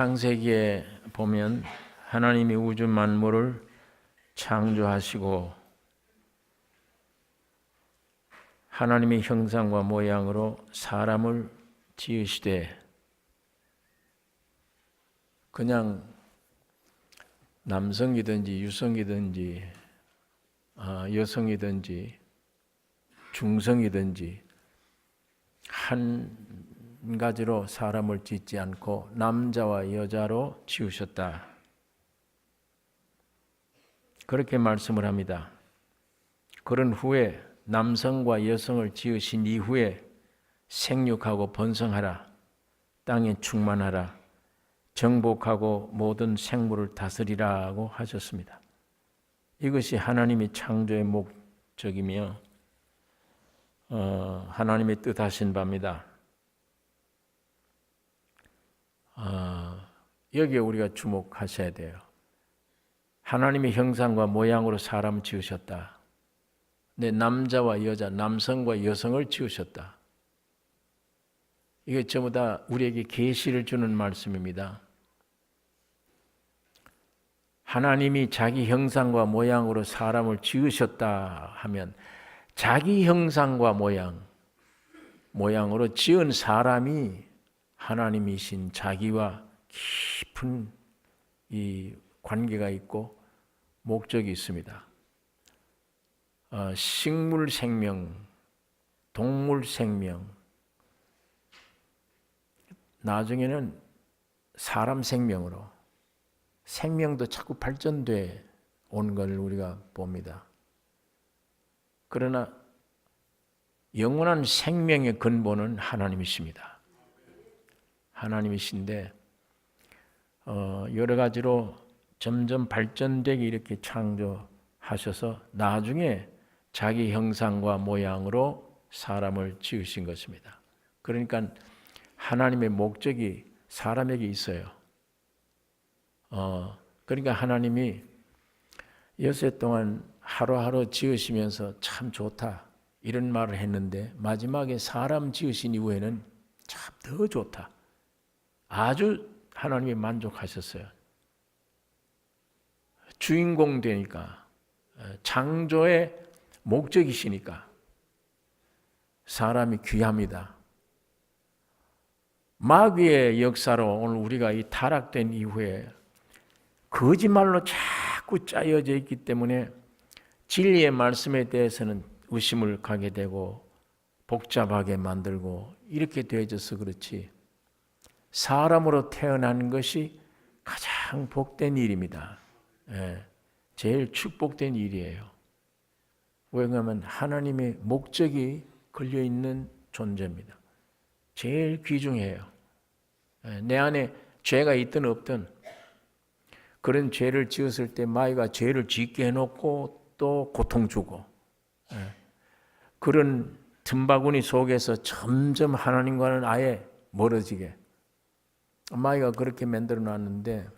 창세기에 보면 하나님이 우주 만물을 창조하시고 하나님의 형상과 모양으로 사람을 지으시되 그냥 남성이든지 유성이든지 여성이든지 중성이든지 한 가지로 사람을 짓지 않고 남자와 여자로 지으셨다. 그렇게 말씀을 합니다. 그런 후에 남성과 여성을 지으신 이후에 생육하고 번성하라, 땅에 충만하라, 정복하고 모든 생물을 다스리라고 하셨습니다. 이것이 하나님의 창조의 목적이며 하나님의 뜻하신 바입니다. 여기에 우리가 주목하셔야 돼요. 하나님의 형상과 모양으로 사람을 지으셨다. 네, 남자와 여자, 남성과 여성을 지으셨다. 이게 전부 다 우리에게 계시를 주는 말씀입니다. 하나님이 자기 형상과 모양으로 사람을 지으셨다 하면 자기 형상과 모양으로 지은 사람이 하나님이신 자기와 깊은 이 관계가 있고 목적이 있습니다. 식물 생명, 동물 생명, 나중에는 사람 생명으로 생명도 자꾸 발전돼 온 걸 우리가 봅니다. 그러나 영원한 생명의 근본은 하나님이십니다. 하나님이신데 여러 가지로 점점 발전되게 이렇게 창조하셔서 나중에 자기 형상과 모양으로 사람을 지으신 것입니다. 그러니까 하나님의 목적이 사람에게 있어요. 그러니까 하나님이 여섯 동안 하루하루 지으시면서 참 좋다 이런 말을 했는데 마지막에 사람 지으신 이후에는 참 더 좋다. 아주 하나님이 만족하셨어요. 주인공 되니까, 창조의 목적이시니까 사람이 귀합니다. 마귀의 역사로 오늘 우리가 이 타락된 이후에 거짓말로 자꾸 짜여져 있기 때문에 진리의 말씀에 대해서는 의심을 가게 되고 복잡하게 만들고 이렇게 되어져서 그렇지, 사람으로 태어난 것이 가장 복된 일입니다. 제일 축복된 일이에요. 왜냐하면 하나님의 목적이 걸려있는 존재입니다. 제일 귀중해요. 내 안에 죄가 있든 없든 그런 죄를 지었을 때 마귀가 죄를 짓게 해놓고 또 고통 주고 그런 틈바구니 속에서 점점 하나님과는 아예 멀어지게 마귀가 그렇게 만들어 놨는데,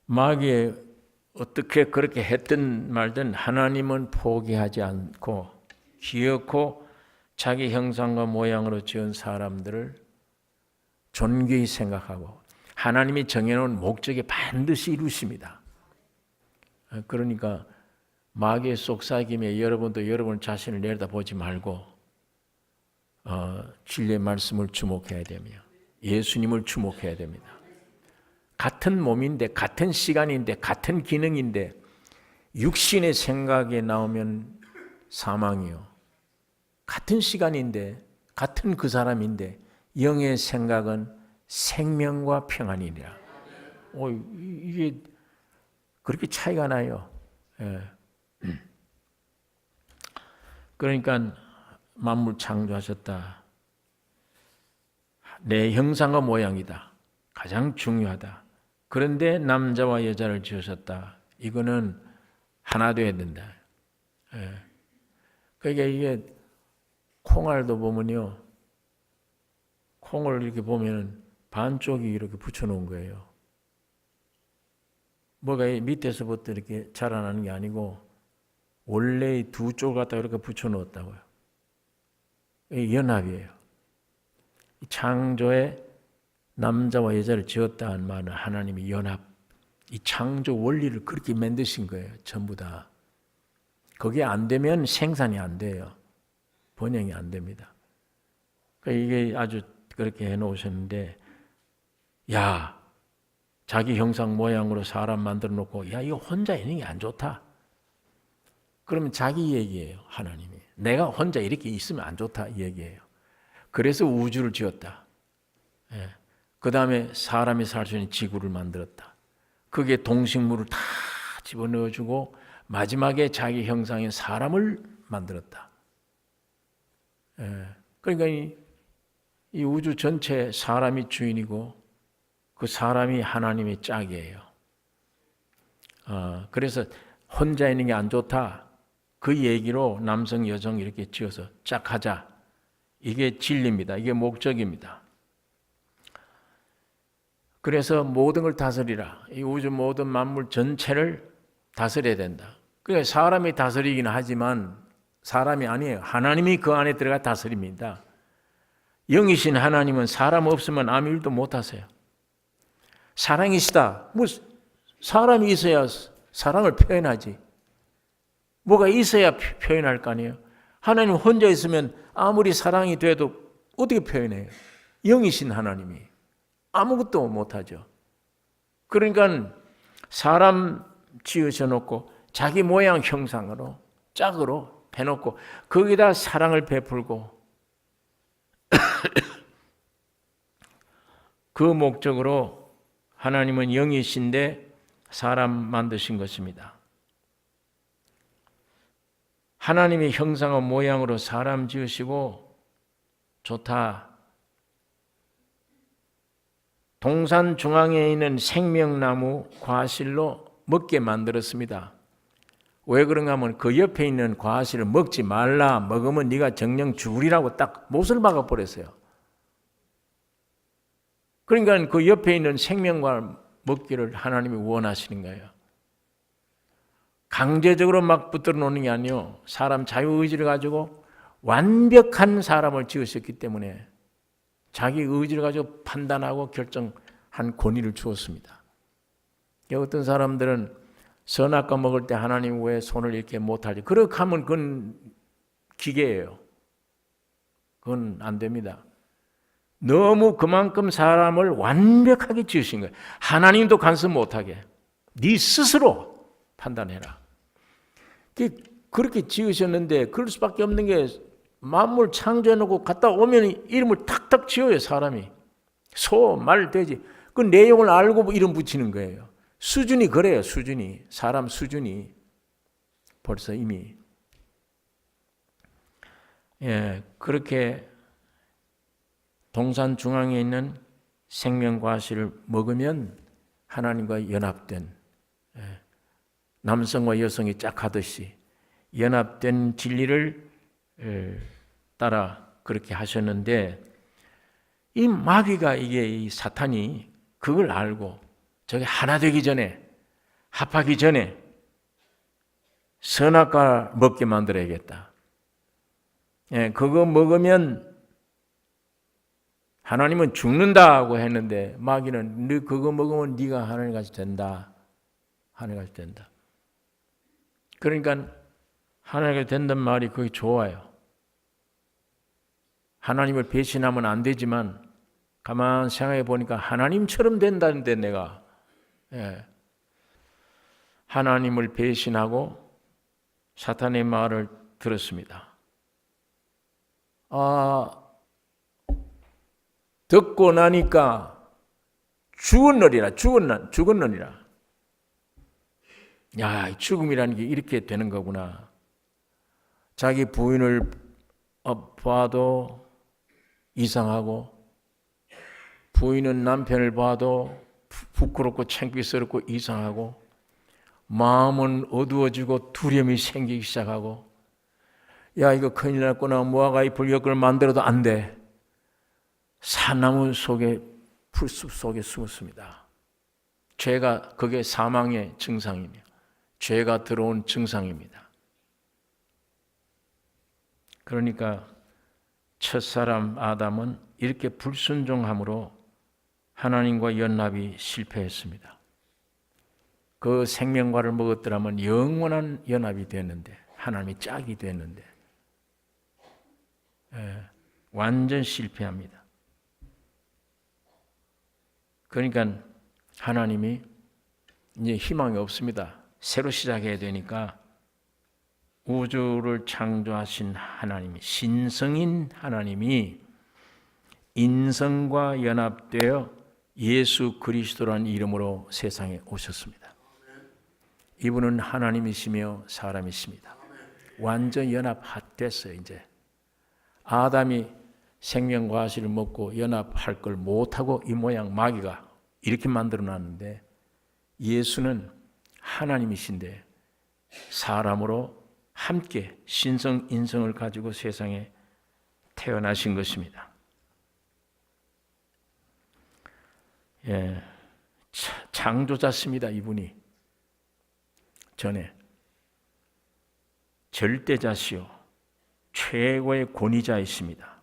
마귀에 어떻게 그렇게 했든 말든 하나님은 포기하지 않고 기어코 자기 형상과 모양으로 지은 사람들을 존귀히 생각하고 하나님이 정해놓은 목적에 반드시 이루십니다. 그러니까 마귀의 속삭임에 여러분도 여러분 자신을 내려다보지 말고 진리의 말씀을 주목해야 되며 예수님을 주목해야 됩니다. 같은 몸인데 같은 시간인데 같은 기능인데 육신의 생각에 나오면 사망이요, 같은 시간인데 같은 그 사람인데 영의 생각은 생명과 평안이니라. 이게 그렇게 차이가 나요. 그러니까 만물 창조하셨다. 내 형상과 모양이다. 가장 중요하다. 그런데 남자와 여자를 지으셨다. 이거는 하나 되어야 된다. 그러니까 이게 콩알도 보면요, 콩을 이렇게 보면 반쪽이 이렇게 붙여놓은 거예요. 뭐가 밑에서부터 이렇게 자라나는 게 아니고 원래 두 쪽 갖다 이렇게 남자와 여자를 지었다 한 말은 하나님이 연합, 이 창조 원리를 그렇게 만드신 거예요. 전부 다. 그게 안 되면 생산이 안 돼요. 번영이 안 됩니다. 그러니까 이게 아주 그렇게 해놓으셨는데, 야, 자기 형상 모양으로 사람 만들어 놓고, 야, 이거 혼자 있는 게 안 좋다. 그러면 자기 얘기예요, 하나님이. 내가 혼자 이렇게 있으면 안 좋다, 이 얘기예요. 그래서 우주를 지었다. 예. 그 다음에 사람이 살 수 있는 지구를 만들었다. 그게 동식물을 다 집어넣어주고 마지막에 자기 형상인 사람을 만들었다. 예. 그러니까 이 우주 전체 사람이 주인이고 그 사람이 하나님의 짝이에요. 그래서 혼자 있는 게 안 좋다. 그 얘기로 남성, 여성 이렇게 지어서 짝하자. 이게 진리입니다. 이게 목적입니다. 그래서 모든 걸 다스리라. 이 우주 모든 만물 전체를 다스려야 된다. 그러니까 사람이 다스리긴 하지만 사람이 아니에요. 하나님이 그 안에 들어가 다스립니다. 영이신 하나님은 사람 없으면 아무 일도 못 하세요. 사랑이시다. 뭐 사람이 있어야 사랑을 표현하지. 뭐가 있어야 표현할 거 아니에요. 하나님 혼자 있으면 아무리 사랑이 돼도 어떻게 표현해요? 영이신 하나님이 아무것도 못하죠. 그러니까 사람 지으셔놓고 자기 모양 형상으로 짝으로 해놓고 거기다 사랑을 베풀고 그 목적으로 하나님은 영이신데 사람 만드신 것입니다. 하나님의 형상과 모양으로 사람 지으시고 좋다. 동산 중앙에 있는 생명나무 과실로 먹게 만들었습니다. 왜 그런가 하면 그 옆에 있는 과실을 먹지 말라. 먹으면 네가 정령 죽으리라고 딱 못을 박아버렸어요. 그러니까 그 옆에 있는 생명과 먹기를 하나님이 원하시는 거예요. 강제적으로 막 붙들어 놓는 게 아니요. 사람 자유의지를 가지고 완벽한 사람을 지으셨기 때문에 자기 의지를 가지고 판단하고 결정한 권위를 주었습니다. 어떤 사람들은 선악과 먹을 때 하나님 왜 손을 이렇게 못하지? 그렇게 하면 그건 기계예요. 그건 안 됩니다. 너무 그만큼 사람을 완벽하게 지으신 거예요. 하나님도 간섭 못하게. 네 스스로 판단해라. 그렇게 지으셨는데 그럴 수밖에 없는 게 만물 창조해놓고 갔다 오면 이름을 탁탁 지어요. 사람이. 소, 말, 돼지. 그 내용을 알고 이름 붙이는 거예요. 수준이 그래요. 수준이. 사람 수준이 벌써 이미. 그렇게 동산 중앙에 있는 생명과실을 먹으면 하나님과 연합된 남성과 여성이 짝하듯이 연합된 진리를 따라 그렇게 하셨는데 이 마귀가 이 사탄이 그걸 알고 저게 하나 되기 전에 합하기 전에 선악과 먹게 만들어야겠다. 그거 먹으면 하나님은 죽는다고 했는데 마귀는 너 그거 먹으면 네가 하나님같이 된다. 하나님같이 된다. 그러니까 하나님같이 된단 말이 그게 좋아요. 하나님을 배신하면 안 되지만 가만 생각해 보니까 하나님처럼 된다는데 내가 하나님을 배신하고 사탄의 말을 들었습니다. 듣고 나니까 죽었느니라. 야, 죽음이라는 게 이렇게 되는 거구나. 자기 부인을 봐도 이상하고 부인은 남편을 봐도 부끄럽고 창피스럽고 이상하고 마음은 어두워지고 두려움이 생기기 시작하고 야, 이거 큰일 났구나. 모아가 이 불격을 만들어도 안 돼. 산나무 속에 풀숲 속에 숨었습니다. 죄가 그게 사망의 증상이며 죄가 들어온 증상입니다. 그러니까 첫사람 아담은 이렇게 불순종함으로 하나님과 연합이 실패했습니다. 그 생명과를 먹었더라면 영원한 연합이 됐는데, 하나님이 짝이 됐는데, 완전 실패합니다. 그러니까 하나님이 이제 희망이 없습니다. 새로 시작해야 되니까 우주를 창조하신 하나님이, 신성인 하나님이 인성과 연합되어 예수 그리스도라는 이름으로 세상에 오셨습니다. 이분은 하나님이시며 사람이십니다. 완전 연합됐어요. 이제 아담이 생명과실을 먹고 연합할 걸 못하고 이 모양 마귀가 이렇게 만들어놨는데, 예수는 하나님이신데 사람으로 함께 신성 인성을 가지고 세상에 태어나신 것입니다. 창조자십니다. 이분이 전에 절대자시요 최고의 권위자이십니다.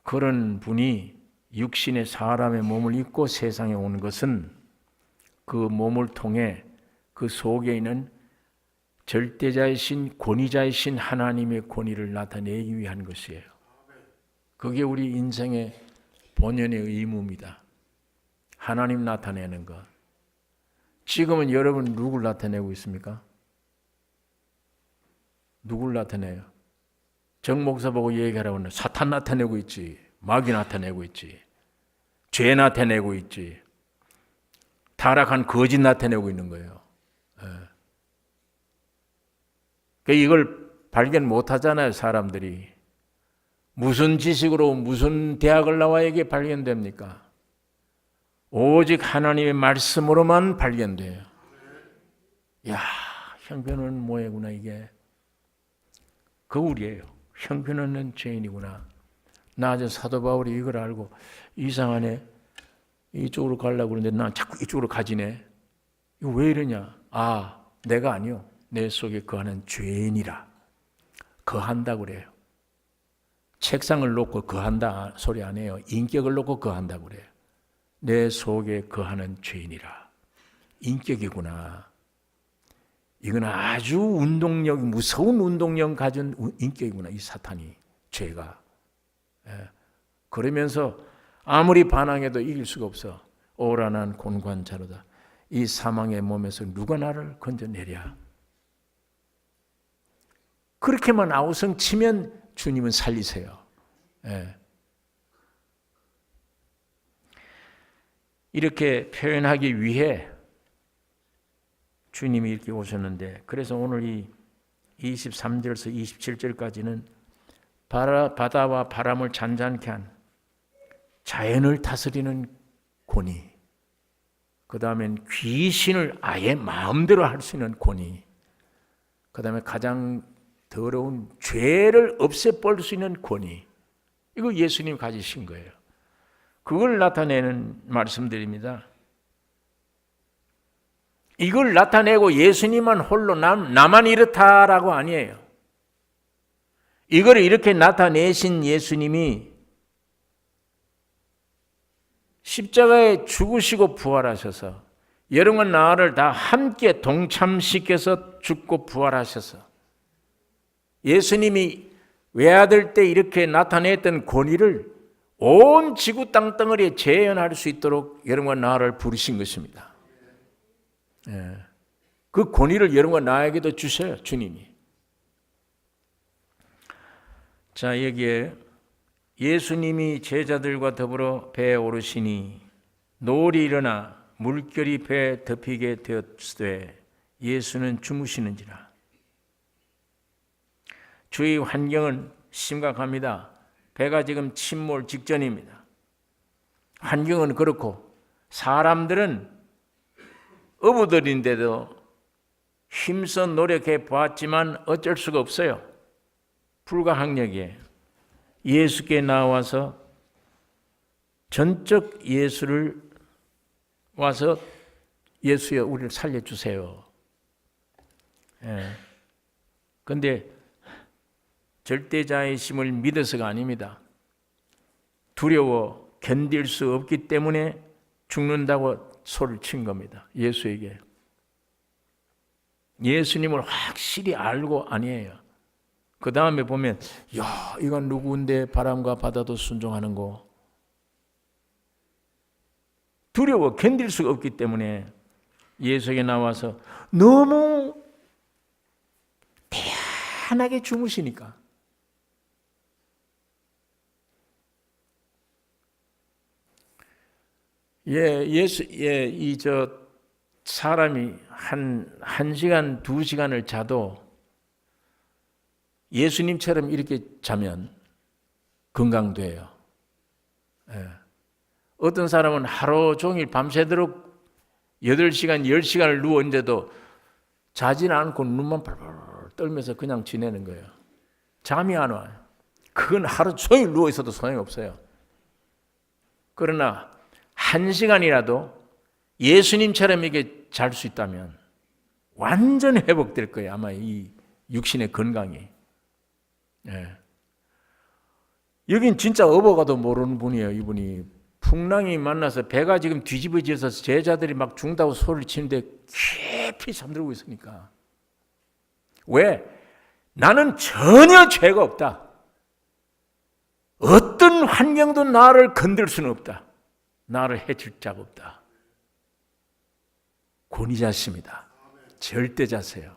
그런 분이 육신의 사람의 몸을 입고 세상에 온 것은 그 몸을 통해 그 속에 있는 절대자이신 권위자이신 하나님의 권위를 나타내기 위한 것이에요. 그게 우리 인생의 본연의 의무입니다. 하나님 나타내는 것. 지금은 여러분 누굴 나타내고 있습니까? 누굴 나타내요? 정 목사 보고 얘기하라고 하는데 사탄 나타내고 있지, 마귀 나타내고 있지, 죄 나타내고 있지, 타락한 거짓 나타내고 있는 거예요. 이걸 발견 못하잖아요. 사람들이 무슨 지식으로 무슨 대학을 나와야 이게 발견됩니까? 오직 하나님의 말씀으로만 발견돼요. 야, 형편은 뭐예구나 이게. 거울이에요. 형편없는 죄인이구나. 나중에 사도 바울이 이걸 알고 이상하네. 이쪽으로 가려고 그러는데 난 자꾸 이쪽으로 가지네. 이거 왜 이러냐? 아, 내가 아니요. 내 속에 거하는 죄인이라. 거한다고 그래요. 책상을 놓고 거한다 소리 안 해요. 인격을 놓고 거한다고 그래요. 내 속에 거하는 죄인이라. 인격이구나. 이건 아주 무서운 운동력 가진 인격이구나. 이 사탄이, 죄가. 그러면서 아무리 반항해도 이길 수가 없어. 오라 난 곤관자로다. 이 사망의 몸에서 누가 나를 건져내랴. 그렇게만 아우성 치면 주님은 살리세요. 이렇게 표현하기 위해 주님이 이렇게 오셨는데, 그래서 오늘 이 23절에서 27절까지는 바다와 바람을 잔잔케 한 자연을 다스리는 권위, 그 다음엔 귀신을 아예 마음대로 할 수 있는 권위, 그 다음에 가장 더러운 죄를 없애버릴 수 있는 권위, 이거 예수님이 가지신 거예요. 그걸 나타내는 말씀드립니다. 이걸 나타내고 예수님만 홀로 나만 이렇다라고 아니에요. 이걸 이렇게 나타내신 예수님이 십자가에 죽으시고 부활하셔서 여러분과 나를 다 함께 동참시켜서 죽고 부활하셔서 예수님이 외아들 때 이렇게 나타냈던 권위를 온 지구 땅덩어리에 재현할 수 있도록 여러분과 나를 부르신 것입니다. 그 권위를 여러분과 나에게도 주셔요. 주님이. 자, 여기에 예수님이 제자들과 더불어 배에 오르시니 노을이 일어나 물결이 배에 덮이게 되었으되 예수는 주무시는지라. 주의 환경은 심각합니다. 배가 지금 침몰 직전입니다. 환경은 그렇고 사람들은 어부들인데도 힘써 노력해 보았지만 어쩔 수가 없어요. 불가항력이에요. 예수께 나와서 전적 예수를 와서 예수여 우리를 살려주세요. 그런데 절대자의 심을 믿어서가 아닙니다. 두려워 견딜 수 없기 때문에 죽는다고 소리를 친 겁니다. 예수에게. 예수님을 확실히 알고 아니에요. 그 다음에 보면 야, 이건 누구인데 바람과 바다도 순종하는 거. 두려워 견딜 수가 없기 때문에 예수에게 나와서 너무 편하게 주무시니까 사람이 한 시간, 2시간을 자도 예수님처럼 이렇게 자면 건강돼요. 예. 어떤 사람은 하루 종일 밤새도록 8시간, 10시간을 누웠는데도 자지는 않고 눈만 벌벌 떨면서 그냥 지내는 거예요. 잠이 안 와요. 그건 하루 종일 누워 있어도 소용이 없어요. 그러나 1시간이라도 예수님처럼 이게 잘 수 있다면 완전 회복될 거예요. 아마 이 육신의 건강이. 예. 여긴 진짜 업어가도 모르는 분이에요. 이분이 풍랑이 만나서 배가 지금 뒤집어져서 제자들이 막 죽는다고 소리를 치는데 깊이 잠들고 있으니까. 왜? 나는 전혀 죄가 없다. 어떤 환경도 나를 건들 수는 없다. 나를 해칠 자가 없다. 권위자십니다. 절대자세요.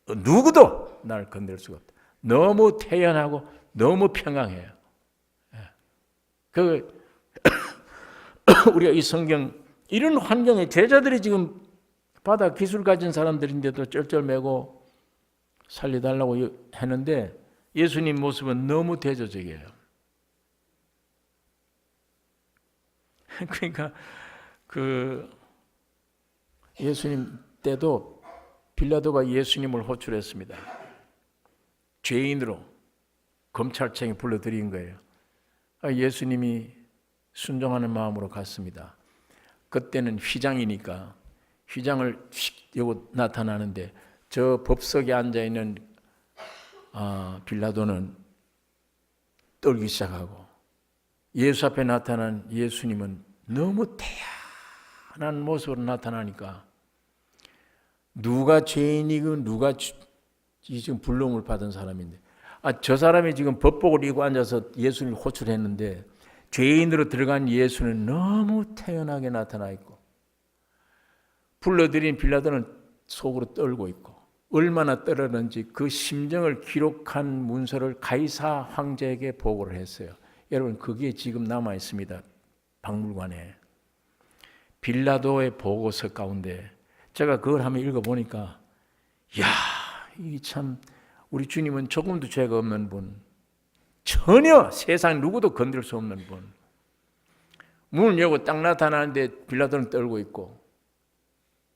누구도 나를 건들 수가 없다. 너무 태연하고 너무 평강해요. 우리가 이 성경 이런 환경에 제자들이 지금 바다 기술 가진 사람들인데도 쩔쩔매고 살려달라고 했는데 예수님 모습은 너무 대조적이에요. 그러니까 예수님 때도 빌라도가 예수님을 호출했습니다. 죄인으로 검찰청에 불러들인 거예요. 예수님이 순종하는 마음으로 갔습니다. 그때는 휘장이니까 휘장을 휙 여고 나타나는데 저 법석에 앉아있는 빌라도는 떨기 시작하고 예수 앞에 나타난 예수님은 너무 태연한 모습으로 나타나니까 누가 죄인이고 누가 지금 불러옴을 받은 사람인데 저 사람이 지금 법복을 입고 앉아서 예수님을 호출했는데 죄인으로 들어간 예수는 너무 태연하게 나타나 있고 불러들인 빌라도는 속으로 떨고 있고 얼마나 떨었는지 그 심정을 기록한 문서를 가이사 황제에게 보고를 했어요. 여러분 그게 지금 남아 있습니다. 박물관에. 빌라도의 보고서 가운데 제가 그걸 한번 읽어보니까 이야 이 참 우리 주님은 조금도 죄가 없는 분, 전혀 세상 누구도 건들 수 없는 분. 문을 열고 딱 나타나는데 빌라도는 떨고 있고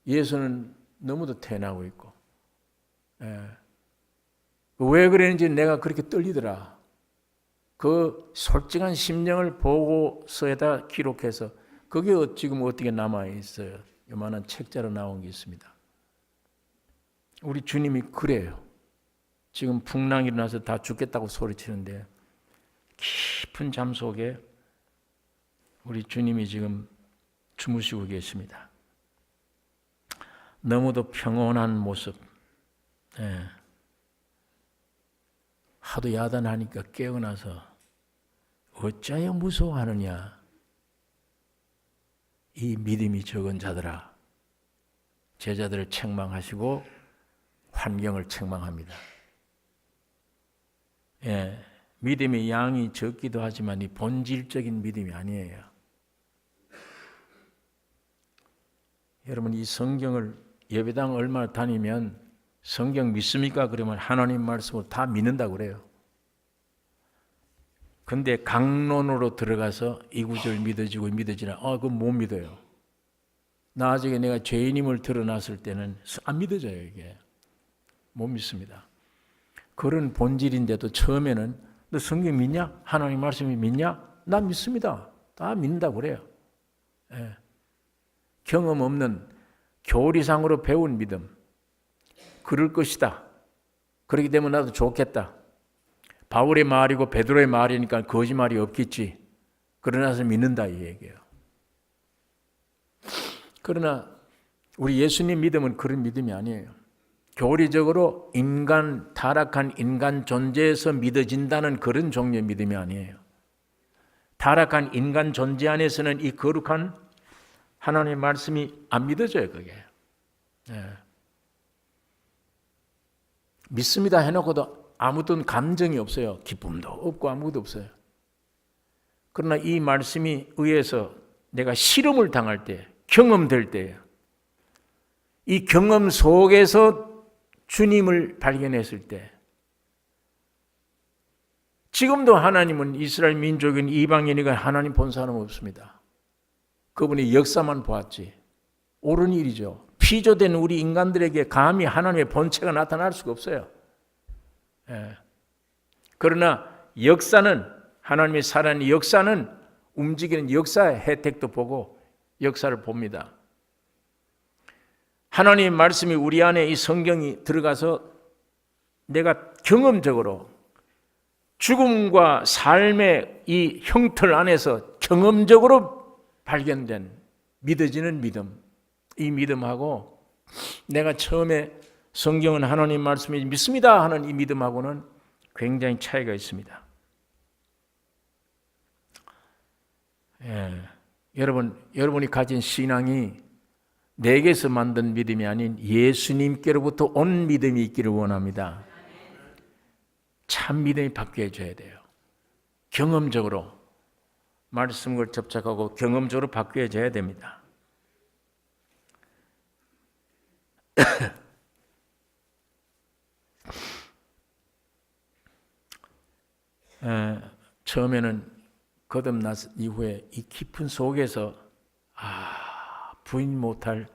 예수는 너무도 태어나고 있고 왜 그랬는지 내가 그렇게 떨리더라. 그 솔직한 심령을 보고서에다 기록해서 그게 지금 어떻게 남아있어요. 요만한 책자로 나온 게 있습니다. 우리 주님이 그래요. 지금 풍랑이 일어나서 다 죽겠다고 소리치는데 깊은 잠 속에 우리 주님이 지금 주무시고 계십니다. 너무도 평온한 모습. 하도 야단하니까 깨어나서 어찌하여 무서워하느냐. 이 믿음이 적은 자들아. 제자들을 책망하시고 환경을 책망합니다. 믿음의 양이 적기도 하지만 이 본질적인 믿음이 아니에요. 여러분 이 성경을 예배당 얼마나 다니면 성경 믿습니까? 그러면 하나님 말씀을 다 믿는다고 그래요. 근데 강론으로 들어가서 이 구절 믿어지고 믿어지나 그건 못 믿어요. 나중에 내가 죄인임을 드러났을 때는 안 믿어져요. 이게 못 믿습니다. 그런 본질인데도 처음에는 너 성경 믿냐? 하나님 말씀이 믿냐? 나 믿습니다. 다 믿는다고 그래요. 경험 없는 교리상으로 배운 믿음. 그럴 것이다. 그렇기 때문에 나도 좋겠다. 바울의 말이고 베드로의 말이니까 거짓말이 없겠지. 그러나서 믿는다 이 얘기예요. 그러나 우리 예수님 믿음은 그런 믿음이 아니에요. 교리적으로 타락한 인간 존재에서 믿어진다는 그런 종류의 믿음이 아니에요. 타락한 인간 존재 안에서는 이 거룩한 하나님의 말씀이 안 믿어져요, 그게. 네. 믿습니다 해놓고도 아무튼 감정이 없어요. 기쁨도 없고 아무것도 없어요. 그러나 이 말씀이 의해서 내가 시험을 당할 때, 경험될 때, 이 경험 속에서 주님을 발견했을 때, 지금도 하나님은 이스라엘 민족인 이방인이가 하나님 본 사람 없습니다. 그분이 역사만 보았지. 옳은 일이죠. 피조된 우리 인간들에게 감히 하나님의 본체가 나타날 수가 없어요. 예. 그러나 역사는, 하나님의 살아있는 역사는, 움직이는 역사의 혜택도 보고 역사를 봅니다. 하나님의 말씀이 우리 안에 이 성경이 들어가서 내가 경험적으로 죽음과 삶의 이 형틀 안에서 경험적으로 발견된 믿어지는 믿음, 이 믿음하고 내가 처음에 성경은 하나님 말씀이 믿습니다 하는 이 믿음하고는 굉장히 차이가 있습니다. 예, 여러분이 가진 신앙이 내게서 만든 믿음이 아닌 예수님께로부터 온 믿음이 있기를 원합니다. 참 믿음이 바뀌어져야 돼요. 경험적으로 말씀을 접촉하고 경험적으로 바뀌어져야 됩니다. 처음에는 거듭난 이후에 이 깊은 속에서 부인 못할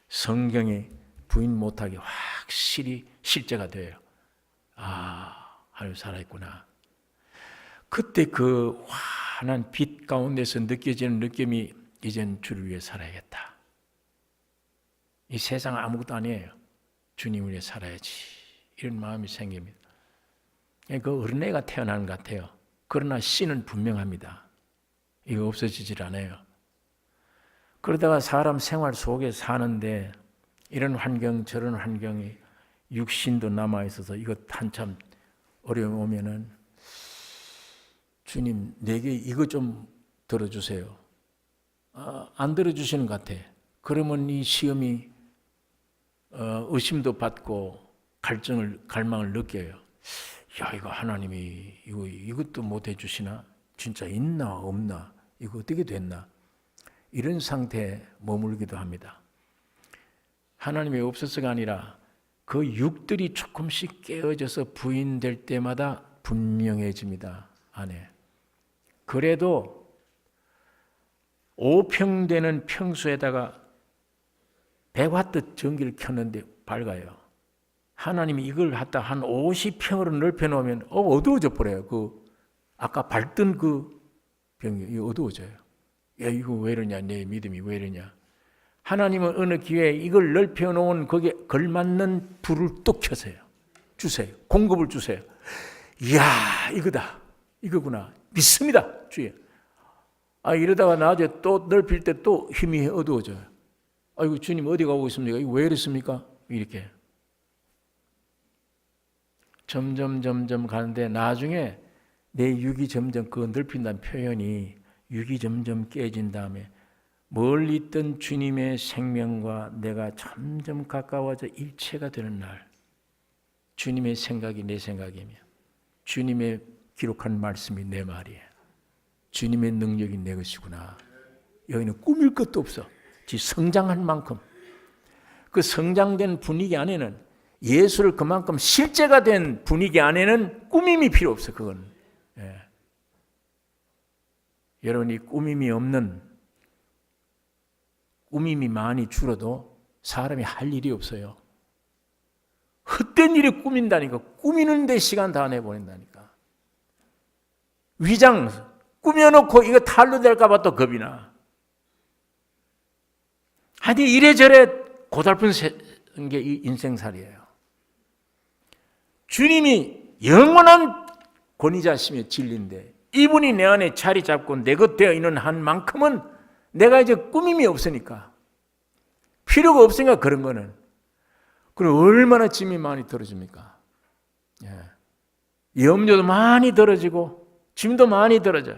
성경이 부인 못하게 확실히 실제가 돼요. 하나님 살아있구나. 그때 그 환한 빛 가운데서 느껴지는 느낌이 이젠 주를 위해 살아야겠다. 이 세상 아무것도 아니에요. 주님을 위해 살아야지. 이런 마음이 생깁니다. 그 어린애가 태어나는 것 같아요. 그러나 씨는 분명합니다. 이거 없어지질 않아요. 그러다가 사람 생활 속에 사는데 이런 환경 저런 환경이 육신도 남아있어서 이거 한참 어려움이 오면은 주님 내게 이거 좀 들어주세요. 안 들어주시는 것 같아. 그러면 이 시험이 의심도 받고 갈망을 느껴요. 야, 이거 하나님이 이것도 못 해주시나? 진짜 있나 없나? 이거 어떻게 됐나? 이런 상태에 머물기도 합니다. 하나님이 없어서가 아니라 그 육들이 조금씩 깨어져서 부인될 때마다 분명해집니다. 안에. 그래도 5평되는 평수에다가 100와트 전기를 켰는데 밝아요. 하나님이 이걸 갖다 한 50평으로 넓혀놓으면 어두워져 버려요. 아까 밝던 그 병이 어두워져요. 야, 이거 왜 이러냐? 내 믿음이 왜 이러냐? 하나님은 어느 기회에 이걸 넓혀놓은 거기에 걸맞는 불을 뚝 켜세요. 주세요. 공급을 주세요. 이야, 이거다. 이거구나. 믿습니다. 주여. 이러다가 나중에 또 넓힐 때 또 힘이 어두워져요. 아이고, 주님 어디 가고 있습니까? 이거 왜 이랬습니까? 이렇게. 점점 가는데 나중에 내 육이 점점 그 넓힌다는 표현이 육이 점점 깨진 다음에 멀리 있던 주님의 생명과 내가 점점 가까워져 일체가 되는 날, 주님의 생각이 내 생각이며 주님의 기록한 말씀이 내 말이에요. 주님의 능력이 내 것이구나. 여기는 꾸밀 것도 없어. 성장한 만큼 그 성장된 분위기 안에는 예수를 그만큼 실제가 된 분위기 안에는 꾸밈이 필요 없어. 그건 여러분이 꾸밈이 많이 줄어도 사람이 할 일이 없어요. 헛된 일이 꾸민다니까. 꾸미는 데 시간 다 내보낸다니까. 위장 꾸며놓고 이거 탈로 될까 봐 또 겁이 나. 아니 이래저래 고달픈 게 이 인생살이에요. 주님이 영원한 권위자시며 진리인데 이분이 내 안에 자리 잡고 내 것 되어 있는 한 만큼은 내가 이제 꾸밈이 없으니까, 필요가 없으니까 그런 거는. 그리고 얼마나 짐이 많이 들어집니까? 염려도 많이 들어지고 짐도 많이 들어져.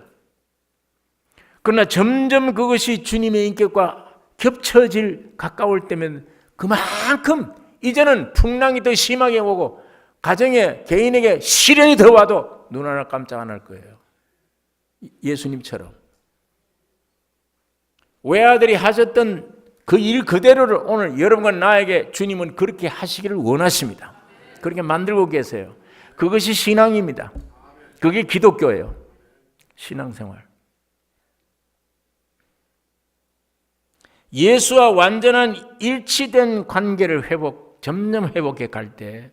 그러나 점점 그것이 주님의 인격과 겹쳐질 가까울 때면 그만큼 이제는 풍랑이 더 심하게 오고 가정에 개인에게 시련이 더 와도 눈 하나 깜짝 안 할 거예요. 예수님처럼 외아들이 하셨던 그 일 그대로를 오늘 여러분과 나에게 주님은 그렇게 하시기를 원하십니다. 그렇게 만들고 계세요. 그것이 신앙입니다. 그게 기독교예요. 신앙생활. 예수와 완전한 일치된 관계를 점점 회복해 갈 때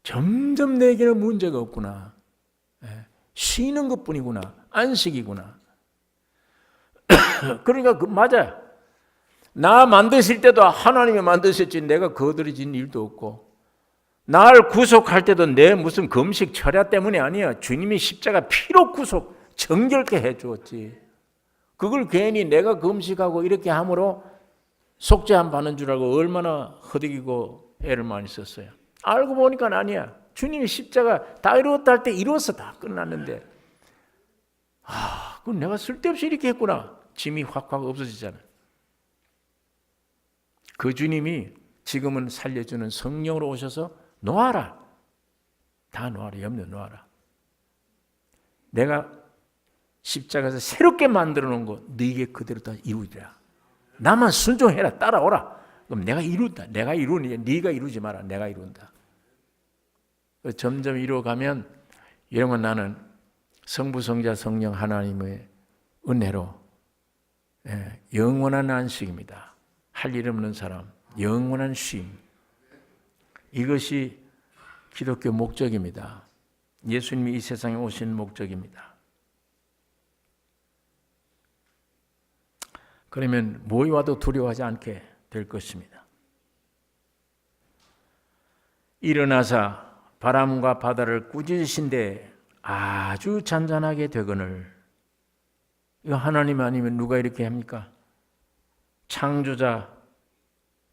점점 내게는 문제가 없구나. 쉬는 것뿐이구나. 안식이구나. 그러니까 맞아요. 나 만드실 때도 하나님이 만드셨지 내가 거들어진 일도 없고, 나를 구속할 때도 내 무슨 금식 철야 때문이 아니야. 주님이 십자가 피로 구속 정결케 해주었지. 그걸 괜히 내가 금식하고 이렇게 함으로 속죄함 받는 줄 알고 얼마나 허덕이고 애를 많이 썼어요. 알고 보니까 아니야. 주님이 십자가 다 이루었다 할 때 이루어서 다 끝났는데, 그건 내가 쓸데없이 이렇게 했구나. 짐이 확확 없어지잖아. 그 주님이 지금은 살려주는 성령으로 오셔서 놓아라. 다 놓아라. 염려 놓아라. 내가 십자가에서 새롭게 만들어 놓은 거 너에게 그대로 다 이루리라. 나만 순종해라. 따라오라. 그럼 내가 이룬다. 내가 이루니 네가 이루지 마라. 내가 이룬다. 점점 이루어가면 이런 건 나는 성부, 성자, 성령 하나님의 은혜로 영원한 안식입니다. 할 일 없는 사람, 영원한 쉼. 이것이 기독교 목적입니다. 예수님이 이 세상에 오신 목적입니다. 그러면 뭐에 와도 두려워하지 않게 될 것입니다. 일어나사 바람과 바다를 꾸짖으신데 아주 잔잔하게 되거늘. 이거 하나님 아니면 누가 이렇게 합니까? 창조자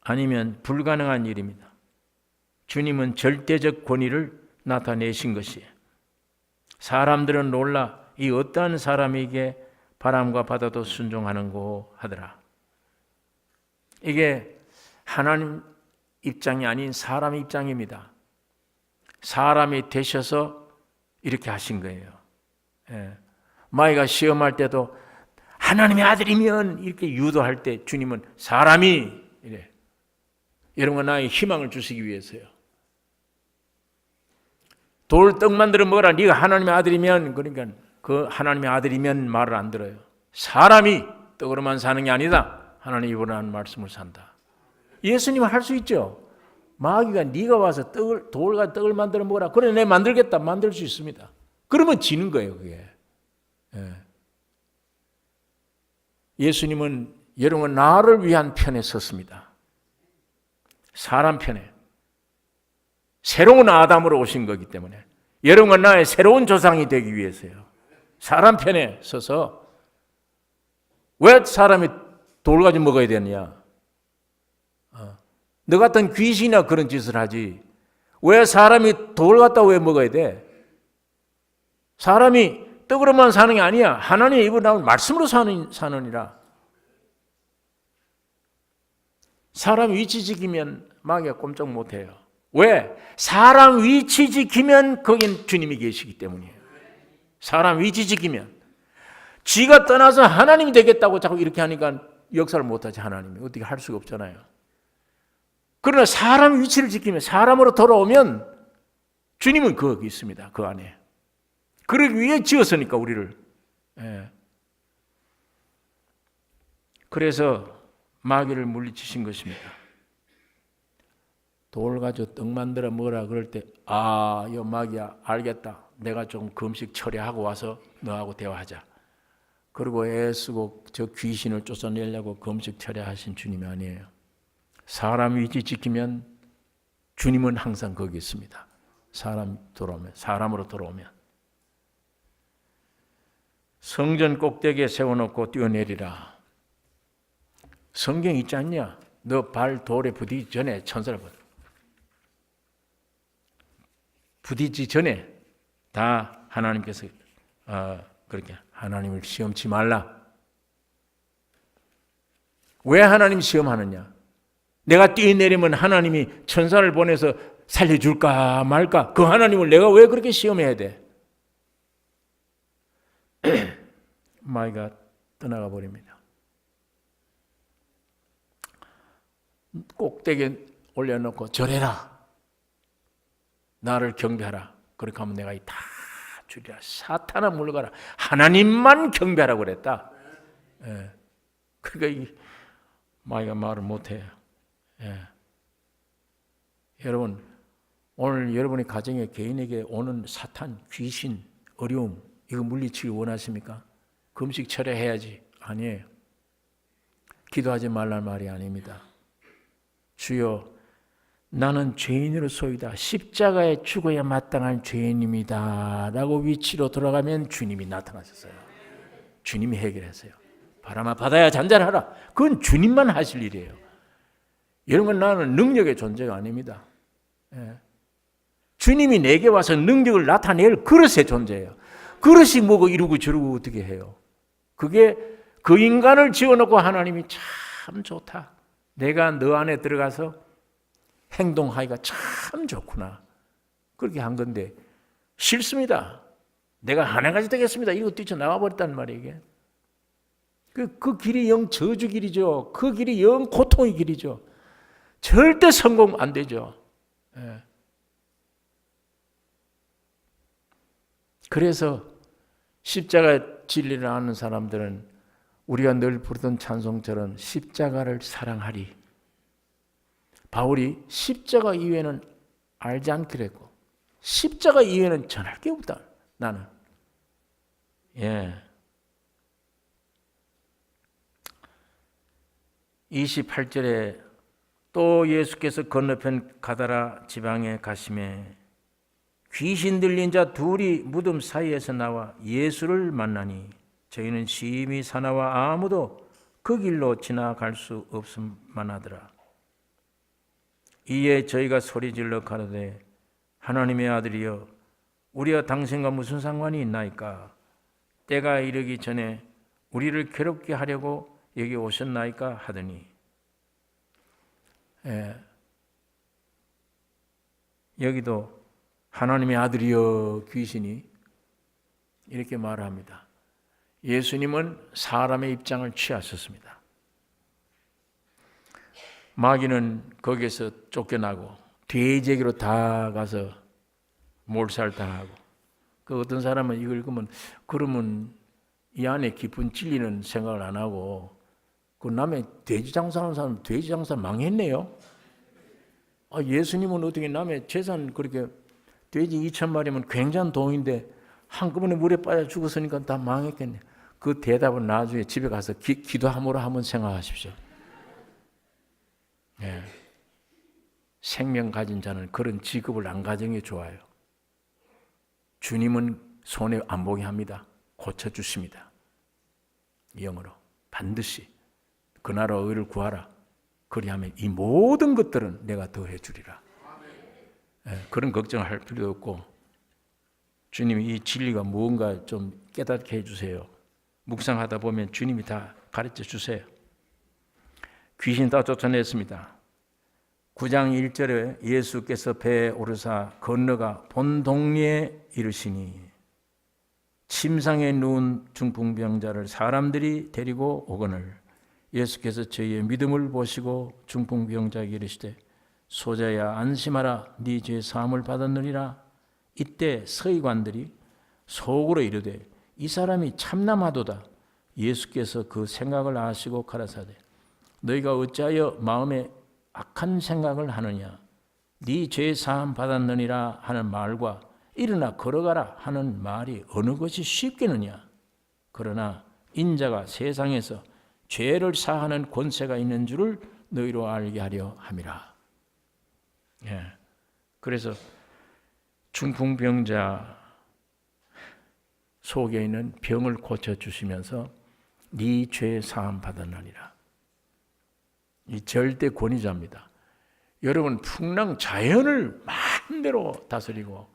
아니면 불가능한 일입니다. 주님은 절대적 권위를 나타내신 것이에요. 사람들은 놀라 이 어떠한 사람에게 바람과 바다도 순종하는고 하더라. 이게 하나님 입장이 아닌 사람 입장입니다. 사람이 되셔서 이렇게 하신 거예요. 마이가 시험할 때도 하나님의 아들이면 이렇게 유도할 때 주님은 사람이 이래. 여러분과 나의 희망을 주시기 위해서요. 돌 떡 만들어 먹어라. 네가 하나님의 아들이면, 그러니까 그 하나님의 아들이면 말을 안 들어요. 사람이 떡으로만 사는 게 아니다. 하나님이 원하는 말씀을 산다. 예수님은 할 수 있죠. 마귀가 네가 와서 돌과 떡을 만들어 먹어라. 그래 내가 만들겠다. 만들 수 있습니다. 그러면 지는 거예요. 그게. 예수님은 여러분 나를 위한 편에 섰습니다. 사람 편에. 새로운 아담으로 오신 거기 때문에 여러분과 나의 새로운 조상이 되기 위해서요. 사람 편에 서서 왜 사람이 돌 가지고 먹어야 되느냐? 너 같은 귀신이나 그런 짓을 하지. 왜 사람이 돌 갖다 왜 먹어야 돼? 사람이 떡으로만 사는 게 아니야. 하나님의 입으로 나온 말씀으로 사느니라. 사람 위치 지키면 마귀가 꼼짝 못해요. 왜? 사람 위치 지키면 거긴 주님이 계시기 때문이에요. 사람 위치 지키면. 지가 떠나서 하나님이 되겠다고 자꾸 이렇게 하니까 역사를 못하지. 하나님이 어떻게 할 수가 없잖아요. 그러나 사람 위치를 지키면, 사람으로 돌아오면 주님은 거기 있습니다. 그 안에. 그러기 위해 지었으니까 우리를. 그래서 마귀를 물리치신 것입니다. 돌 가지고 떡 만들어 먹으라 그럴 때 여 마귀야 알겠다. 내가 좀 금식 처리하고 와서 너하고 대화하자. 그리고 애쓰고 저 귀신을 쫓아내려고 금식 처리하신 주님이 아니에요. 사람 위치 지키면 주님은 항상 거기 있습니다. 사람으로 돌아오면. 성전 꼭대기에 세워놓고 뛰어내리라. 성경 있지 않냐? 너 발 돌에 부딪히기 전에 천사를 부딪히기 전에 다 하나님께서 그렇게 하나님을 시험치 말라. 왜 하나님 시험하느냐? 내가 뛰어내리면 하나님이 천사를 보내서 살려줄까 말까? 그 하나님을 내가 왜 그렇게 시험해야 돼? 마귀가 떠나가 버립니다. 꼭대기에 올려놓고 절해라. 나를 경배하라. 그렇게 하면 내가 다 주리라. 사탄아 물러가라. 하나님만 경배하라고 그랬다. 예. 그러니까 이 마귀가 말을 못해요. 예. 여러분, 오늘 여러분의 가정에 개인에게 오는 사탄, 귀신, 어려움 이거 물리치기 원하십니까? 금식 철회해야지. 아니에요. 기도하지 말란 말이 아닙니다. 주여, 나는 죄인으로소이다. 십자가에 죽어야 마땅한 죄인입니다. 라고 위치로 돌아가면 주님이 나타나셨어요. 주님이 해결했어요. 바람아 바다야 잔잔하라. 그건 주님만 하실 일이에요. 이런 건 나는 능력의 존재가 아닙니다. 예. 주님이 내게 와서 능력을 나타낼 그릇의 존재예요. 그릇이 뭐고 이루고 저루고 어떻게 해요? 그게 그 인간을 지어놓고 하나님이 참 좋다. 내가 너 안에 들어가서 행동하기가 참 좋구나. 그렇게 한 건데 싫습니다. 내가 하나같이 되겠습니다. 이러고 뛰쳐나와 버렸단 말이에요. 이게. 그 길이 영 저주 길이죠. 그 길이 영 고통의 길이죠. 절대 성공 안 되죠. 예. 그래서 십자가 진리를 아는 사람들은 우리가 늘 부르던 찬송처럼 십자가를 사랑하리. 바울이 십자가 이외에는 알지 않기로 했고 십자가 이외에는 전할 게 없다. 나는. 예. 28절에 또 예수께서 건너편 가다라 지방에 가심에 귀신 들린 자 둘이 무덤 사이에서 나와 예수를 만나니 저희는 심히 사나와 아무도 그 길로 지나갈 수 없음만 하더라. 이에 저희가 소리질러 가로되 하나님의 아들이여 우리와 당신과 무슨 상관이 있나이까? 때가 이르기 전에 우리를 괴롭게 하려고 여기 오셨나이까 하더니 여기도 하나님의 아들이여 귀신이 이렇게 말합니다. 예수님은 사람의 입장을 취하셨습니다. 마귀는 거기에서 쫓겨나고 돼지에게로 다 가서 몰살당하고 그 어떤 사람은 이걸 읽으면 그러면 이 안에 깊은 진리는 생각을 안 하고 그 남의 돼지 장사하는 사람 돼지 장사 망했네요. 예수님은 어떻게 남의 재산 그렇게 돼지 2,000마리면 굉장한 돈인데 한꺼번에 물에 빠져 죽었으니까 다 망했겠네. 그 대답은 나중에 집에 가서 기도함으로 한번 생각하십시오. 예. 생명 가진 자는 그런 직업을 안 가진 게 좋아요. 주님은 손에 안 보게 합니다. 고쳐주십니다. 영으로 반드시 그 나라 의를 구하라. 그리하면 이 모든 것들은 내가 더해 주리라. 예, 그런 걱정할 필요 없고 주님이 이 진리가 무언가 좀 깨닫게 해주세요. 묵상하다 보면 주님이 다 가르쳐 주세요. 귀신 다 쫓아냈습니다. 9장 1절에 예수께서 배에 오르사 건너가 본 동리에 이르시니 침상에 누운 중풍병자를 사람들이 데리고 오거늘 예수께서 저희의 믿음을 보시고 중풍병자에게 이르시되 소자야 안심하라 네 죄 사함을 받았느니라. 이때 서기관들이 속으로 이르되 이 사람이 참남하도다. 예수께서 그 생각을 아시고 가라사대 너희가 어찌하여 마음에 악한 생각을 하느냐. 네 죄 사함 받았느니라 하는 말과 일어나 걸어가라 하는 말이 어느 것이 쉽겠느냐. 그러나 인자가 세상에서 죄를 사하는 권세가 있는 줄을 너희로 알게 하려 함이라. 예. 그래서 중풍병자 속에 있는 병을 고쳐주시면서 네 죄 사함 받았나니라. 이 절대 권위자입니다. 여러분 풍랑 자연을 마음대로 다스리고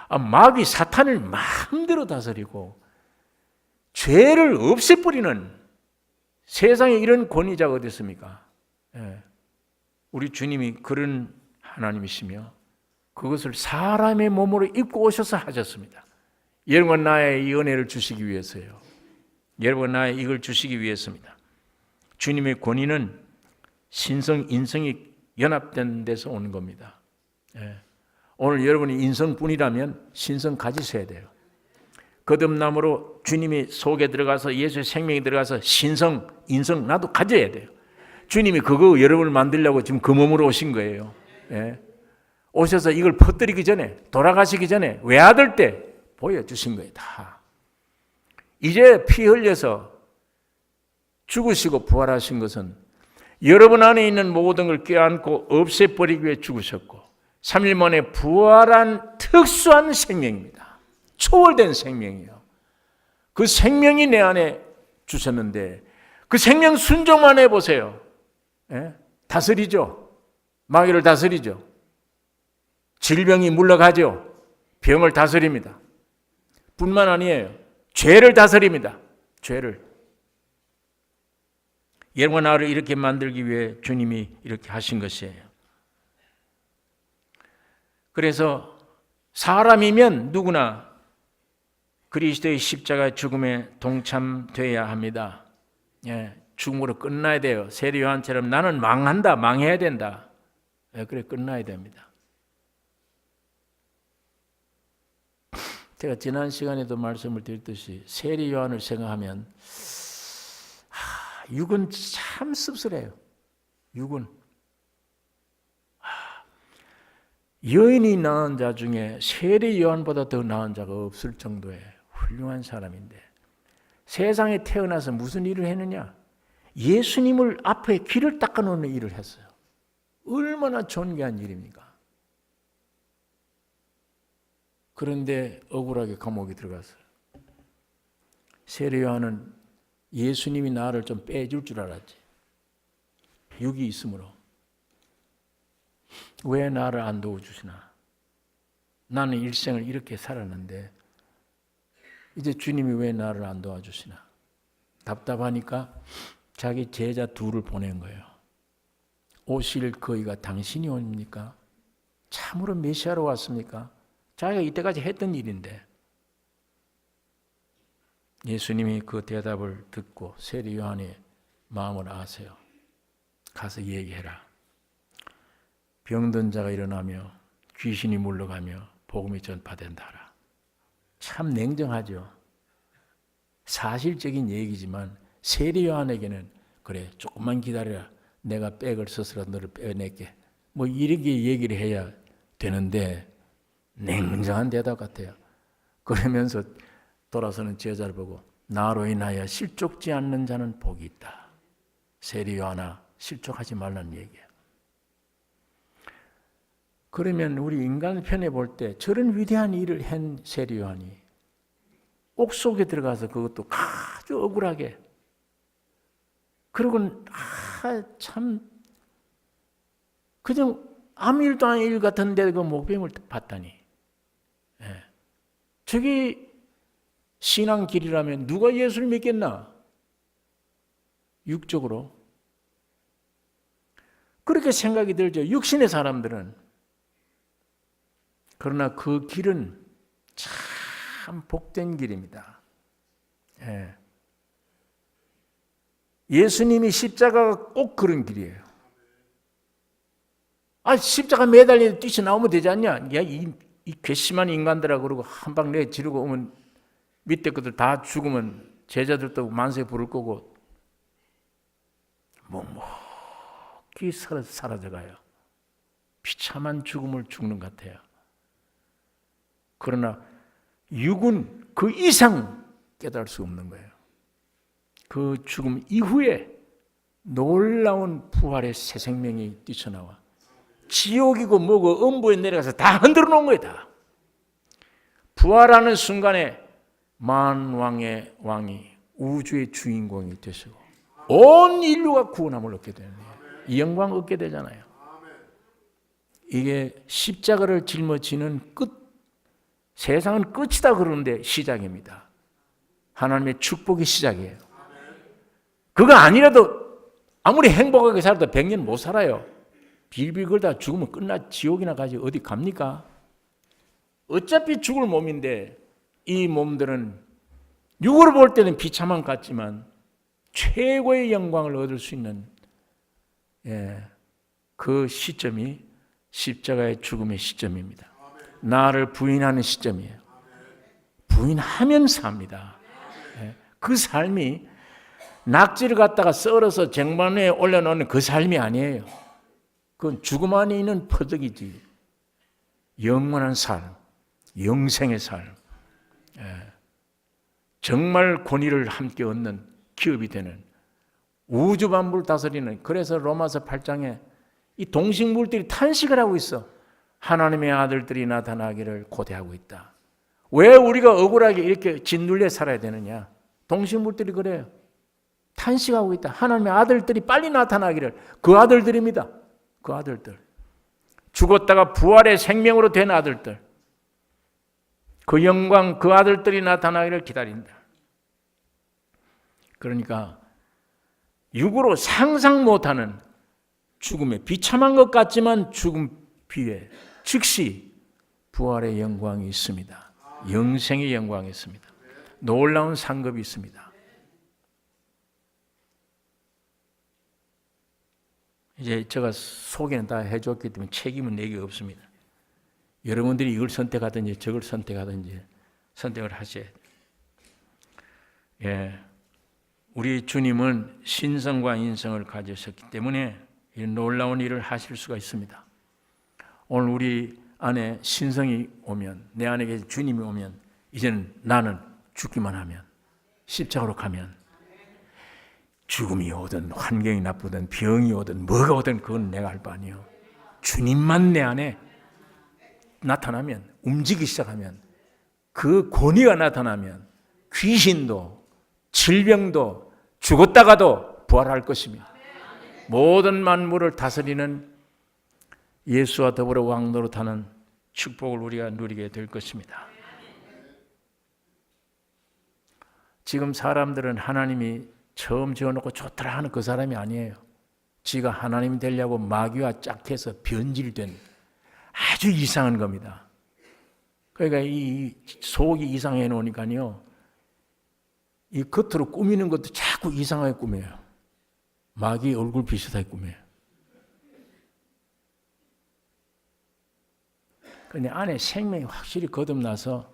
마귀 사탄을 마음대로 다스리고 죄를 없애버리는 세상에 이런 권위자가 어디 있습니까? 우리 주님이 그런 하나님이시며 그것을 사람의 몸으로 입고 오셔서 하셨습니다. 여러분 나의 이 은혜를 주시기 위해서요. 여러분 나의 이걸 주시기 위해서입니다. 주님의 권위는 신성, 인성이 연합된 데서 오는 겁니다. 오늘 여러분이 인성뿐이라면 신성 가지셔야 돼요. 거듭남으로 주님이 속에 들어가서 예수의 생명이 들어가서 신성, 인성 나도 가져야 돼요. 주님이 그거 여러분을 만들려고 지금 그 몸으로 오신 거예요. 오셔서 이걸 퍼뜨리기 전에 돌아가시기 전에 외아들 때 보여주신 거예요. 다. 이제 피 흘려서 죽으시고 부활하신 것은 여러분 안에 있는 모든 걸 껴안고 없애버리기 위해 죽으셨고 3일 만에 부활한 특수한 생명입니다. 초월된 생명이에요. 그 생명이 내 안에 주셨는데 그 생명 순종만 해보세요. 다스리죠. 마귀를 다스리죠. 질병이 물러가죠. 병을 다스립니다. 뿐만 아니에요. 죄를 다스립니다. 죄를. 여러분 나를 이렇게 만들기 위해 주님이 이렇게 하신 것이에요. 그래서 사람이면 누구나 그리스도의 십자가 죽음에 동참되어야 합니다. 죽음으로 끝나야 돼요. 세례 요한처럼 나는 망한다, 망해야 된다. 그래 끝나야 됩니다. 제가 지난 시간에도 말씀을 드렸듯이 세례 요한을 생각하면 육은 참 씁쓸해요. 육은 여인이 낳은 자 중에 세례 요한보다 더 낳은 자가 없을 정도의 훌륭한 사람인데 세상에 태어나서 무슨 일을 했느냐? 예수님을 앞에 길을 닦아놓는 일을 했어요. 얼마나 존귀한 일입니까? 그런데 억울하게 감옥에 들어갔어요. 세례 요한은 예수님이 나를 좀 빼줄 줄 알았지. 육이 있으므로. 왜 나를 안 도와주시나? 나는 일생을 이렇게 살았는데 이제 주님이 왜 나를 안 도와주시나? 답답하니까 자기 제자 둘을 보낸 거예요. 오실 그이가 당신이 옵니까? 참으로 메시아로 왔습니까? 자기가 이때까지 했던 일인데 예수님이 그 대답을 듣고 세례 요한의 마음을 아세요. 가서 얘기해라. 병든 자가 일어나며 귀신이 물러가며 복음이 전파된다 하라. 참 냉정하죠. 사실적인 얘기지만 세례 요한에게는 그래 조금만 기다려라. 내가 백을 써서라도 너를 빼낼게. 뭐 이렇게 얘기를 해야 되는데 냉정한 대답 같아요. 그러면서 돌아서는 제자를 보고 나로 인하여 실족지 않는 자는 복이 있다. 세례 요한아 실족하지 말라는 얘기예요. 그러면 우리 인간 편에 볼 때 저런 위대한 일을 한 세례 요한이 옥 속에 들어가서 그것도 아주 억울하게 그러고는 참 그냥 아무 일도 아닌 일 같은데 그 목뱀을 봤다니. 저게 신앙 길이라면 누가 예수를 믿겠나? 육적으로. 그렇게 생각이 들죠. 육신의 사람들은. 그러나 그 길은 참 복된 길입니다. 예수님이 십자가가 꼭 그런 길이에요. 십자가 매달려 뛰쳐나오면 되지 않냐? 야, 이 괘씸한 인간들아 그러고 한 방 내 지르고 오면 밑에 것들 다 죽으면 제자들도 만세 부를 거고 묵묵히 사라져가요. 비참한 죽음을 죽는 것 같아요. 그러나 육은 그 이상 깨달을 수 없는 거예요. 그 죽음 이후에 놀라운 부활의 새 생명이 뛰쳐나와 지옥이고 뭐고 음부에 내려가서 다 흔들어 놓은 거예요. 다. 부활하는 순간에 만왕의 왕이 우주의 주인공이 되시고 온 인류가 구원함을 얻게 되는 거예요. 이 영광 얻게 되잖아요. 이게 십자가를 짊어지는 끝, 세상은 끝이다 그러는데 시작입니다. 하나님의 축복의 시작이에요. 그거 아니라도 아무리 행복하게 살아도 100년 못 살아요. 빌빌 걸다 죽으면 끝나 지옥이나 가지 어디 갑니까? 어차피 죽을 몸인데 이 몸들은 육으로 볼 때는 비참한 것 같지만 최고의 영광을 얻을 수 있는 그 시점이 십자가의 죽음의 시점입니다. 나를 부인하는 시점이에요. 부인하면 삽니다. 그 삶이 낙지를 갖다가 썰어서 쟁반에 올려놓는 그 삶이 아니에요. 그건 죽음 안에 있는 퍼득이지. 영원한 삶, 영생의 삶, 정말 권위를 함께 얻는 기업이 되는 우주 만물을 다스리는. 그래서 로마서 8장에 이 동식물들이 탄식을 하고 있어. 하나님의 아들들이 나타나기를 고대하고 있다. 왜 우리가 억울하게 이렇게 짓눌려 살아야 되느냐? 동식물들이 그래요. 탄식하고 있다. 하나님의 아들들이 빨리 나타나기를. 그 아들들입니다. 그 아들들. 죽었다가 부활의 생명으로 된 아들들. 그 영광, 그 아들들이 나타나기를 기다린다. 그러니까 육으로 상상 못하는 죽음에 비참한 것 같지만 죽음 뒤에 즉시 부활의 영광이 있습니다. 영생의 영광이 있습니다. 놀라운 상급이 있습니다. 이제 제가 소개는 다 해줬기 때문에 책임은 내게 없습니다. 여러분들이 이걸 선택하든지 저걸 선택하든지 선택을 하셔야 돼요. 우리 주님은 신성과 인성을 가지셨기 때문에 이런 놀라운 일을 하실 수가 있습니다. 오늘 우리 안에 신성이 오면, 내 안에 계신 주님이 오면 이제는 나는 죽기만 하면, 십자가로 가면 죽음이 오든 환경이 나쁘든 병이 오든 뭐가 오든 그건 내가 알 바 아니에요. 주님만 내 안에 나타나면, 움직이기 시작하면, 그 권위가 나타나면 귀신도 질병도 죽었다가도 부활할 것입니다. 모든 만물을 다스리는 예수와 더불어 왕노릇하는 축복을 우리가 누리게 될 것입니다. 지금 사람들은 하나님이 처음 지어놓고 좋더라 하는 그 사람이 아니에요. 지가 하나님 되려고 마귀와 짝해서 변질된 아주 이상한 겁니다. 그러니까 이 속이 이상해 놓으니까요, 이 겉으로 꾸미는 것도 자꾸 이상하게 꾸며요. 마귀 얼굴 비슷하게 꾸며요. 그런데 안에 생명이 확실히 거듭나서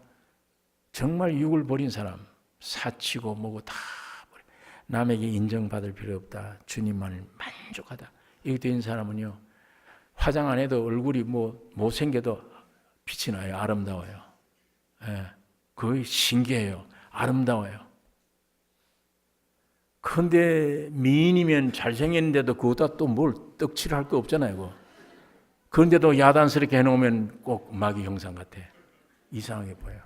정말 육을 버린 사람, 사치고 뭐고 다 버려. 남에게 인정받을 필요 없다. 주님만을 만족하다. 이렇게 된 사람은요, 화장 안 해도 얼굴이 뭐 못생겨도 빛이 나요. 아름다워요. 그게 신기해요. 아름다워요. 그런데 미인이면 잘생겼는데도 그거다 또 뭘 떡칠을 할 거 없잖아요. 그거. 그런데도 야단스럽게 해놓으면 꼭 마귀 형상 같아. 이상하게 보여.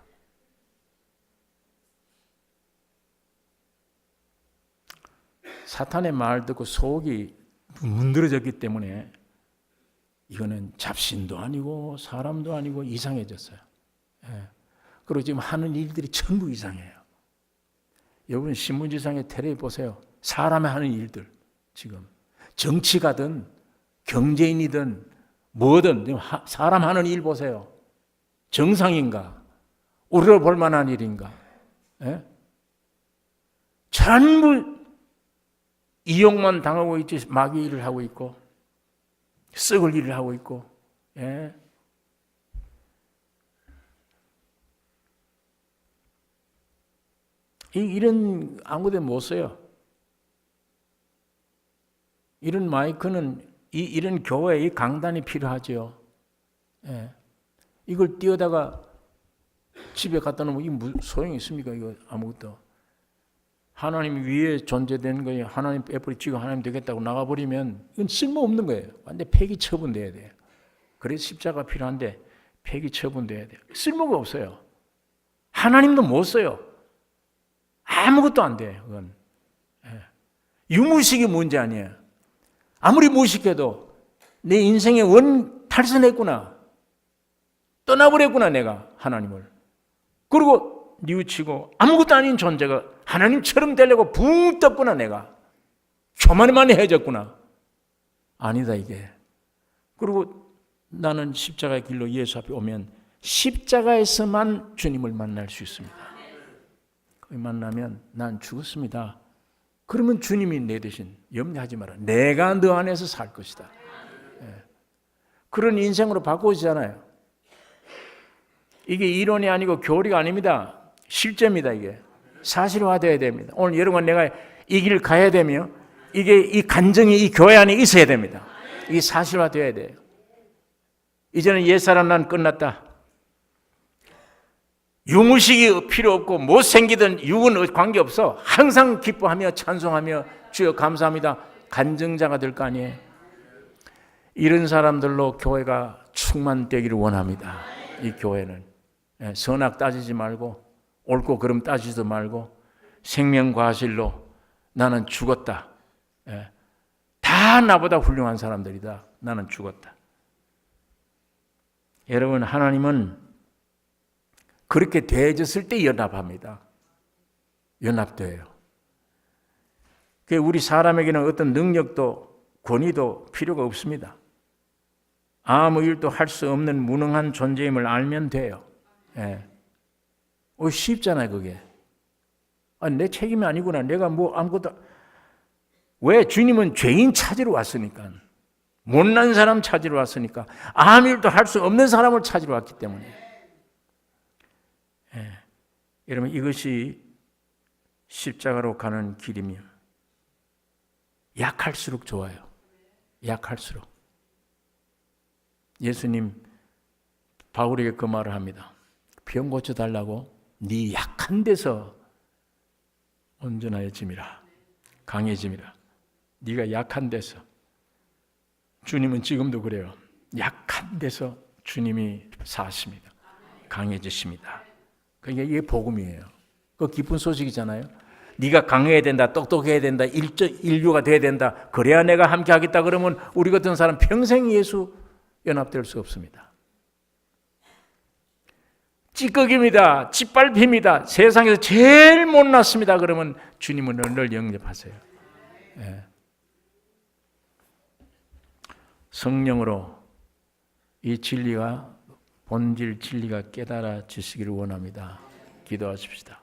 사탄의 말 듣고 속이 문드러졌기 때문에 이거는 잡신도 아니고 사람도 아니고 이상해졌어요. 그리고 지금 하는 일들이 전부 이상해요. 여러분 신문지상에 텔레비 보세요. 사람이 하는 일들, 지금 정치가든 경제인이든 뭐든 사람 하는 일 보세요. 정상인가? 우리를 볼 만한 일인가? 전부 이용만 당하고 있지, 마귀 일을 하고 있고 썩을 일을 하고 있고. 이런 아무데나 못 써요. 이런 마이크는 이런 교회 이 강단이 필요하죠. 이걸 띄어다가 집에 갖다 놓으면 이게 소용이 있습니까? 이거 아무것도. 하나님 위에 존재되는 거예요. 하나님 빼버리 지금 하나님 되겠다고 나가버리면 이건 쓸모없는 거예요. 완전 폐기 처분돼야 돼요. 그래서 십자가 필요한데 폐기 처분돼야 돼요. 쓸모가 없어요. 하나님도 못 써요. 아무것도 안 돼. 그건 유무식이 문제 아니에요. 아무리 무식해도 내 인생의 원 탈선했구나. 떠나버렸구나 내가 하나님을. 그리고 뉘우치고 아무것도 아닌 존재가 하나님처럼 되려고 붕 떴구나 내가. 교만해졌구나. 아니다 이게. 그리고 나는 십자가의 길로 예수 앞에 오면 십자가에서만 주님을 만날 수 있습니다. 거기 만나면 난 죽었습니다. 그러면 주님이 내 대신 염려하지 마라. 내가 너 안에서 살 것이다. 그런 인생으로 바꿔지잖아요. 이게 이론이 아니고 교리가 아닙니다. 실제입니다. 이게 사실화되어야 됩니다. 오늘 여러분 내가 이 길 가야 되며 이게 이 간증이 이 교회 안에 있어야 됩니다. 이 사실화되어야 돼요. 이제는 옛사람 난 끝났다. 유무식이 필요 없고 못생기든 육은 관계없어. 항상 기뻐하며 찬송하며 주여 감사합니다. 간증자가 될 거 아니에요. 이런 사람들로 교회가 충만되기를 원합니다. 이 교회는 선악 따지지 말고 옳고 그름 따지지도 말고 생명과실로 나는 죽었다. 다 나보다 훌륭한 사람들이다. 나는 죽었다. 여러분 하나님은 그렇게 대해졌을 때 연합합니다. 연합돼요. 우리 사람에게는 어떤 능력도 권위도 필요가 없습니다. 아무 일도 할 수 없는 무능한 존재임을 알면 돼요. 쉽잖아요 그게. 내 책임이 아니구나. 내가 뭐 아무것도. 왜? 주님은 죄인 찾으러 왔으니까. 못난 사람 찾으러 왔으니까. 아무 일도 할 수 없는 사람을 찾으러 왔기 때문에. 여러분 이것이 십자가로 가는 길이며 약할수록 좋아요. 약할수록. 예수님 바울에게 그 말을 합니다. 병 고쳐달라고 네 약한 데서 온전하여짐이라. 강해짐이라. 네가 약한 데서. 주님은 지금도 그래요. 약한 데서 주님이 사십니다. 강해지십니다. 그러니까 이게 복음이에요. 그 기쁜 소식이잖아요. 네가 강해야 된다, 똑똑해야 된다, 인류가 돼야 된다. 그래야 내가 함께 하겠다 그러면 우리 같은 사람 평생 예수 연합될 수 없습니다. 찌꺼기입니다. 짓밟힙니다. 세상에서 제일 못났습니다. 그러면 주님은 늘 영접하세요. 성령으로 이 진리가 본질 진리가 깨달아지시기를 원합니다. 기도하십시다.